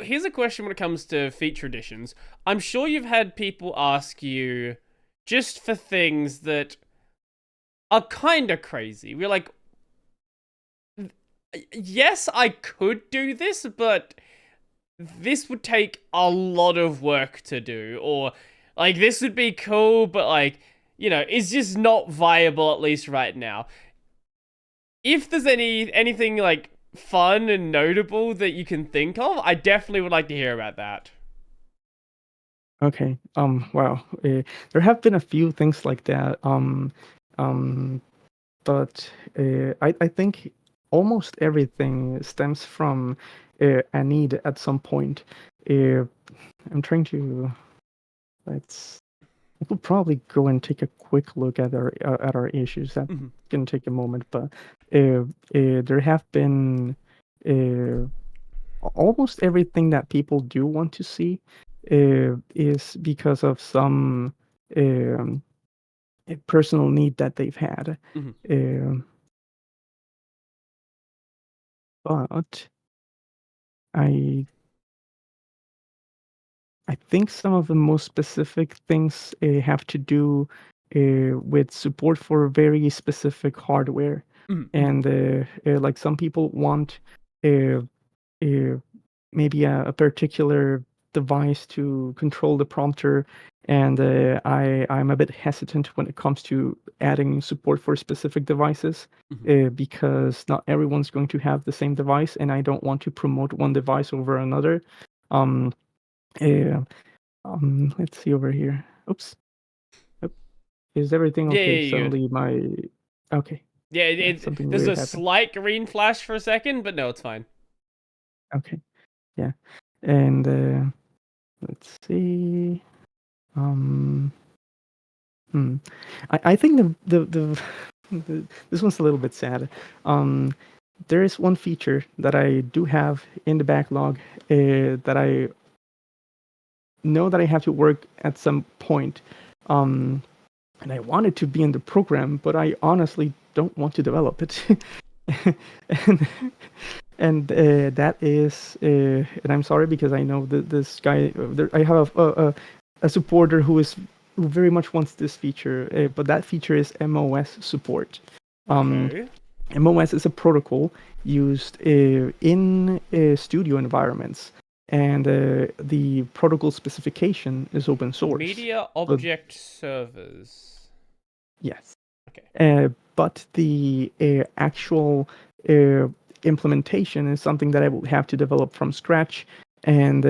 Here's a question when it comes to feature additions. I'm sure you've had people ask you just for things that are kind of crazy. We're like, yes, I could do this, but this would take a lot of work to do. Or, like, this would be cool, but, like, it's just not viable, at least right now. If there's anything, like, fun and notable that you can think of, I definitely would like to hear about that. Okay. Wow. There have been a few things like that. Um, but I think almost everything stems from a need at some point. Uh, I'm trying to let's. I could probably go and take a quick look at our issues. That Mhm. can take a moment, but there have been uh, almost everything that people do want to see is because of some um, a personal need that they've had. Mhm. Um, but I I think some of the most specific things have to do with support for very specific hardware, Mhm. and like some people want uh, uh, maybe a particular device to control the prompter, and I'm a bit hesitant when it comes to adding support for specific devices. Mhm. Because not everyone's going to have the same device, and I don't want to promote one device over another. Um, uh, let's see over here. Oops. Oop. Is everything Yeah, okay? yeah, you're good. Suddenly my okay. Yeah, Yeah, something there's weird a happened. slight green flash for a second, but no, it's fine. Okay. Yeah. And let's see. Um hmm. I think this one's a little bit sad. Um there is one feature that I do have in the backlog that I know that I have to work at some point. Um and I want it to be in the program, but I honestly don't want to develop it. and that is, and I'm sorry because I know that this guy, I have a supporter who very much wants this feature, but that feature is MOS support. Um, Okay. MOS is a protocol used in studio environments, and the protocol specification is open source. Media But object servers. yes, Okay. but the actual uh, implementation is something that I will have to develop from scratch. And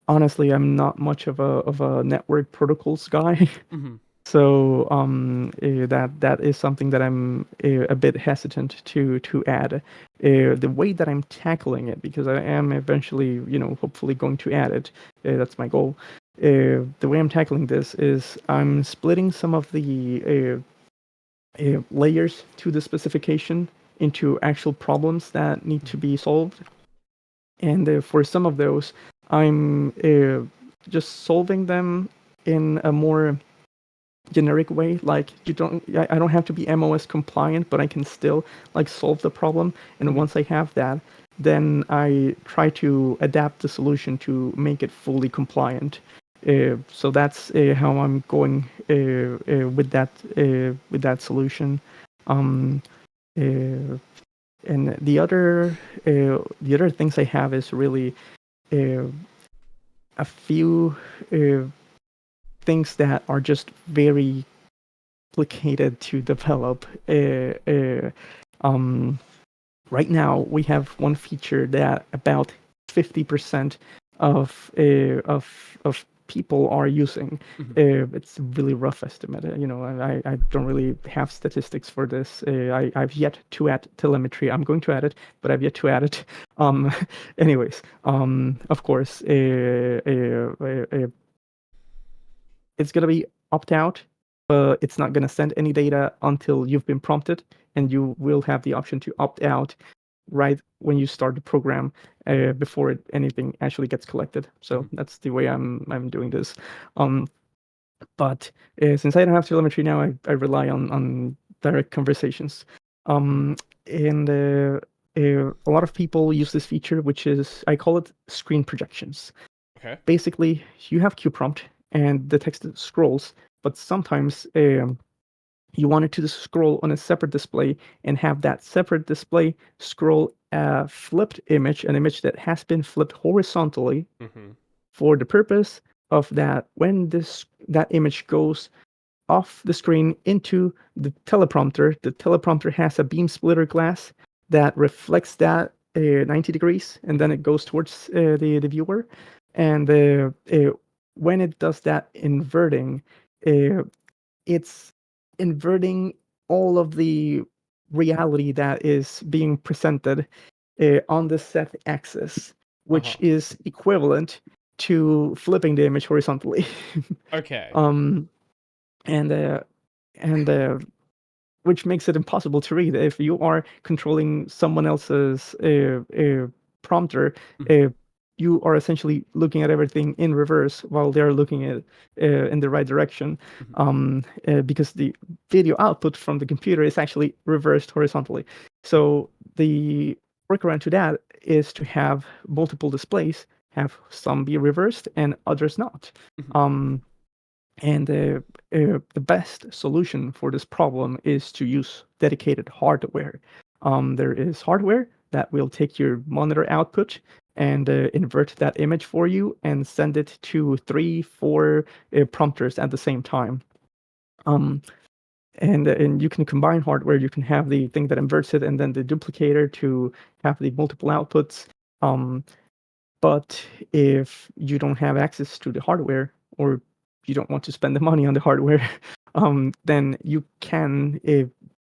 honestly, I'm not much of a network protocols guy. Mhm. So that is something that I'm a bit hesitant to add. The way that I'm tackling it, because I am eventually, hopefully going to add it. That's my goal. The way I'm tackling this is I'm splitting some of the layers to the specification into actual problems that need to be solved. And for some of those, I'm just solving them in a more generic way. Like I don't have to be MOS compliant, but I can still like solve the problem. And Mhm. once I have that, then I try to adapt the solution to make it fully compliant. So that's how I'm going with that solution. Um, uh, and the other things I have is really uh, a few uh, things that are just very complicated to develop. Um, right now, we have one feature that about 50% of people are using. Mhm. It's a really rough estimate. I don't really have statistics for this. I've yet to add telemetry. I'm going to add it, but I've yet to add it. Um, anyways, of course, it's gonna be opt out. It's not gonna send any data until you've been prompted, and you will have the option to opt out right when you start the program before anything actually gets collected. So Mhm. that's the way I'm doing this. Um, but since I don't have telemetry now, I rely on direct conversations. Um, and a lot of people use this feature, which is, I call it screen projections. Okay. Basically, you have QPrompt and the text scrolls, but sometimes you want it to scroll on a separate display and have that separate display scroll a flipped image, an image that has been flipped horizontally Mm-hmm. for the purpose of that when that image goes off the screen into the teleprompter has a beam splitter glass that reflects that 90 degrees, and then it goes towards the viewer. And when it does that inverting, uh, it's inverting all of the reality that is being presented on the set axis, which Uh-huh. is equivalent to flipping the image horizontally. Okay. um, and which makes it impossible to read. If you are controlling someone else's prompter, Mhm. uh, you are essentially looking at everything in reverse while they're looking at in the right direction, Mhm. because the video output from the computer is actually reversed horizontally. So the workaround to that is to have multiple displays, have some be reversed and others not. Mhm. Um, and the best solution for this problem is to use dedicated hardware. There is hardware that will take your monitor output and invert that image for you and send it to 3, 4 prompters at the same time. Um, and you can combine hardware. You can have the thing that inverts it and then the duplicator to have the multiple outputs. Um, but if you don't have access to the hardware, or you don't want to spend the money on the hardware, then you can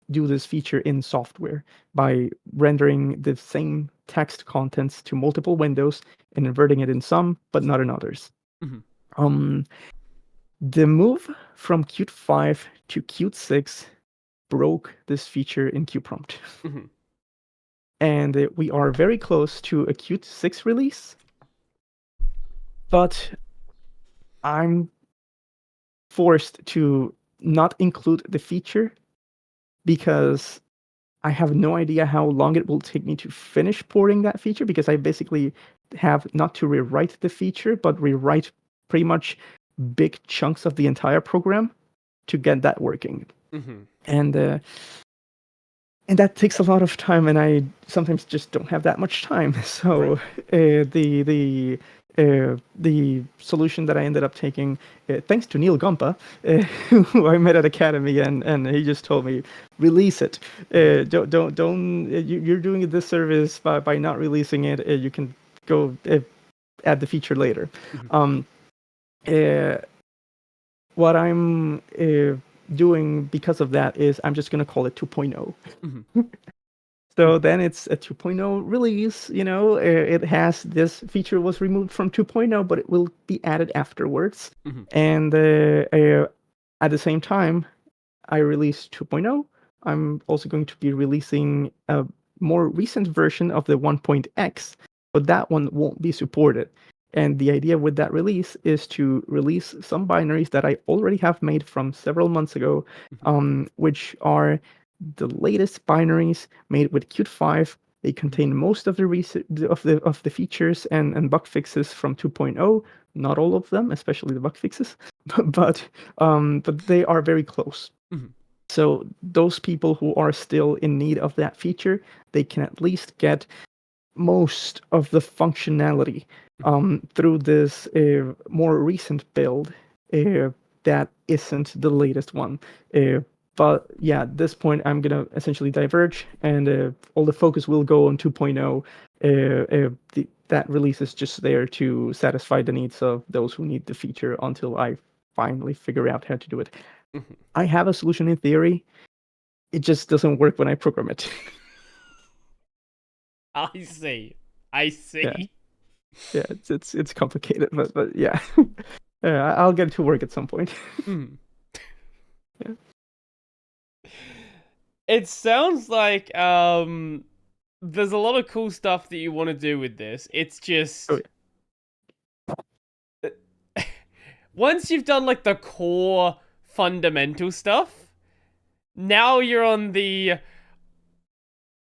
do this feature in software by rendering the same text contents to multiple windows and inverting it in some, but not in others. Mhm. Um, the move from Qt 5 to Qt 6 broke this feature in QPrompt. Mhm. And we are very close to a Qt 6 release, but I'm forced to not include the feature because I have no idea how long it will take me to finish porting that feature, because I basically have not to rewrite the feature, but rewrite pretty much big chunks of the entire program to get that working. Mhm. And that takes a lot of time, and I sometimes just don't have that much time. So Right. the solution that I ended up taking, thanks to Neil Gompa, who I met at Academy, and he just told me, release it. Don't you're doing a disservice by not releasing it. You can go add the feature later. Mhm. Um, uh, what I'm doing because of that is I'm just gonna call it 2.0. Mhm. So then it's a 2.0 release, it has this feature was removed from 2.0, but it will be added afterwards. Mhm. And at the same time, I release 2.0. I'm also going to be releasing a more recent version of the 1.x, but that one won't be supported. And the idea with that release is to release some binaries that I already have made from several months ago, Mhm. which are the latest binaries made with Qt 5. They Mhm. contain most of the features and bug fixes from 2.0. Not all of them, especially the bug fixes, but they are very close. Mhm. So those people who are still in need of that feature, they can at least get most of the functionality Mhm. through this more recent build uh, that isn't the latest one. Uh, but yeah, at this point, I'm gonna essentially diverge, and all the focus will go on 2.0. That release is just there to satisfy the needs of those who need the feature until I finally figure out how to do it. Mhm. I have a solution in theory. It just doesn't work when I program it. I see. I Yeah, see. yeah, it's complicated, but yeah, I'll get it to work at some point. Mhm. Yeah. It sounds like there's a lot of cool stuff that you want to do with this. It's Oh just once you've done like the core fundamental stuff, now you're on the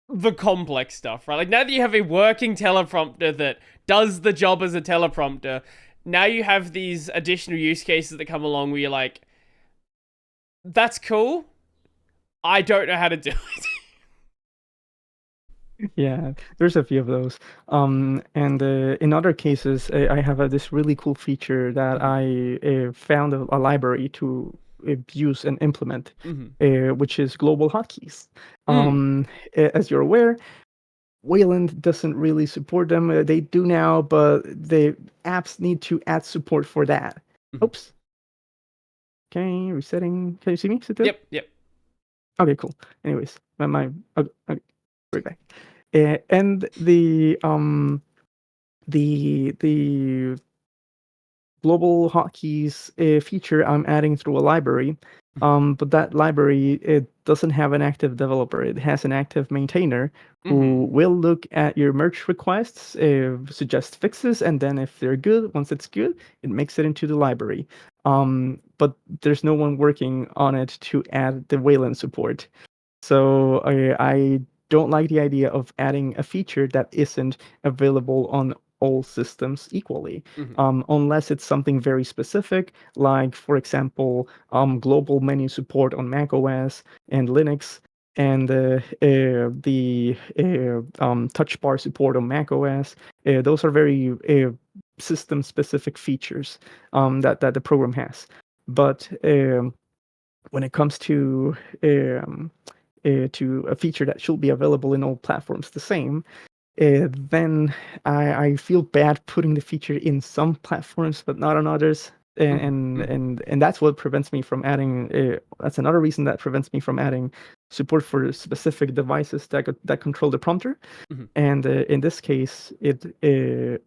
the complex stuff, right? Like now that you have a working teleprompter that does the job as a teleprompter, now you have these additional use cases that come along where you're like, that's cool. I don't know how to do it. Yeah, there's a few of those. And in other cases, I have this really cool feature that Mhm. I found a library to use and implement, Mhm. which is global hotkeys. Mm. As you're aware, Wayland doesn't really support them. They do now, but the apps need to add support for that. Mhm. Oops. Okay, resetting. Can you see me? Is it good? Yep. Yep. Okay, cool. Anyways, okay, right back. And the global hotkeys feature I'm adding through a library. Mhm. But that library, it doesn't have an active developer. It has an active maintainer who Mhm. will look at your merge requests, suggest fixes, and then if they're good, once it's good, it makes it into the library. But there's no one working on it to add the Wayland support. So I don't like the idea of adding a feature that isn't available on all systems equally, Mhm. unless it's something very specific, like, for example, global menu support on Mac OS and Linux, and the touch bar support on Mac OS. Those are very system-specific features that the program has. But when it comes um, to a feature that should be available in all platforms the same, then I feel bad putting the feature in some platforms but not on others. And Mhm. and Mhm. and, and that's what prevents me from adding. That's another reason that prevents me from adding support for specific devices that control the prompter. Mhm. And in this case, it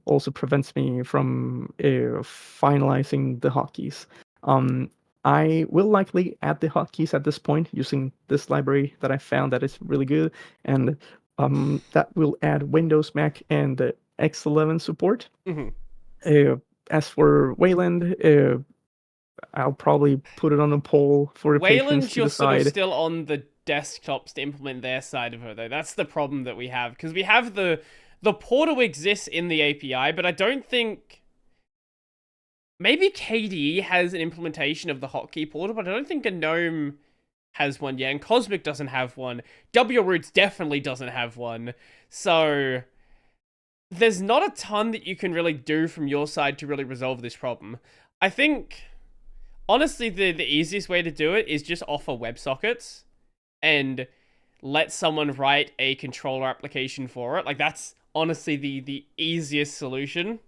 also prevents me from finalizing the hotkeys. Um, I will likely add the hotkeys at this point using this library that I found that is really good, and that will add Windows, Mac, and X11 support. Mhm. Uh, as for Wayland, I'll probably put it on a poll for the patrons Wayland, to you're sort of decide. still on the desktops to implement their side of it, though. That's the problem that we have because we have the portal exists in the API, but I don't think maybe KDE has an implementation of the hotkey portal, but I don't think a GNOME has one yet, and Cosmic doesn't have one. WRoots definitely doesn't have one. So there's not a ton that you can really do from your side to really resolve this problem. I think honestly the easiest way to do it is just offer WebSockets and let someone write a controller application for it. Like that's honestly the easiest solution.